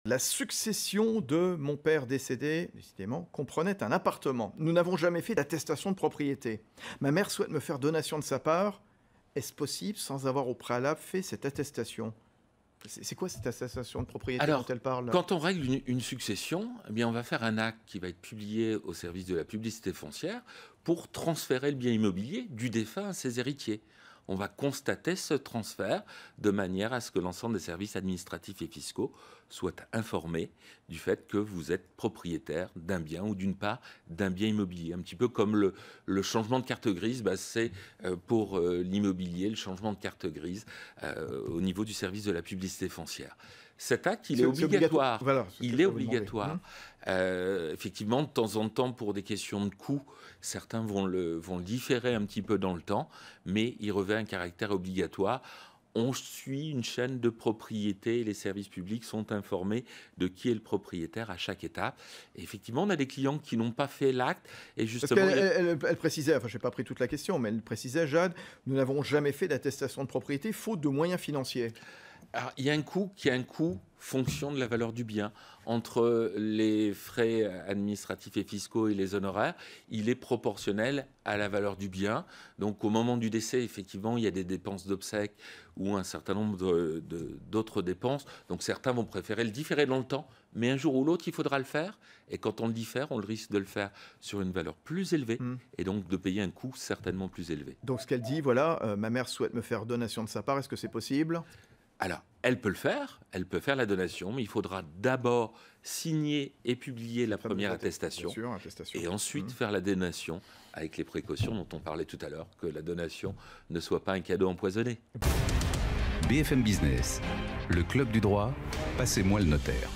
La succession de mon père décédé, décidément, comprenait un appartement. Nous n'avons jamais fait d'attestation de propriété. Ma mère souhaite me faire donation de sa part. Est-ce possible sans avoir au préalable fait cette attestation? C'est quoi cette attestation de propriété dont Alors, elle parle? quand on règle une succession, eh bien, on va faire un acte qui va être publié au service de la publicité foncière pour transférer le bien immobilier du défunt à ses héritiers. On va constater ce transfert de manière à ce que l'ensemble des services administratifs et fiscaux soient informés du fait que vous êtes propriétaire d'un bien ou d'une part d'un bien immobilier. Un petit peu comme le changement de carte grise, c'est pour l'immobilier, le changement de carte grise au niveau du service de la publicité foncière. Cet acte, il est obligatoire. Voilà, Il est obligatoire. Effectivement, de temps en temps, pour des questions de coût, certains vont le différer un petit peu dans le temps, mais il revêt un caractère obligatoire. On suit une chaîne de propriété et les services publics sont informés de qui est le propriétaire à chaque étape. Et effectivement, on a des clients qui n'ont pas fait l'acte et justement... Parce qu'elle précisait, enfin je n'ai pas pris toute la question, mais elle précisait, Jade, nous n'avons jamais fait d'attestation de propriété faute de moyens financiers. Alors, il y a un coût qui est un coût fonction de la valeur du bien. Entre les frais administratifs et fiscaux et les honoraires, il est proportionnel à la valeur du bien. Donc au moment du décès, effectivement, il y a des dépenses d'obsèques ou un certain nombre d'autres dépenses. Donc certains vont préférer le différer dans le temps, mais un jour ou l'autre, il faudra le faire. Et quand on le diffère, on le risque de le faire sur une valeur plus élevée et donc de payer un coût certainement plus élevé. Donc ce qu'elle dit, voilà, ma mère souhaite me faire donation de sa part, est-ce que c'est possible? Alors, elle peut faire la donation, mais il faudra d'abord signer et publier la première attestation, bien sûr, attestation. Et ensuite faire la donation avec les précautions dont on parlait tout à l'heure, que la donation ne soit pas un cadeau empoisonné. BFM Business, le club du droit, passez-moi le notaire.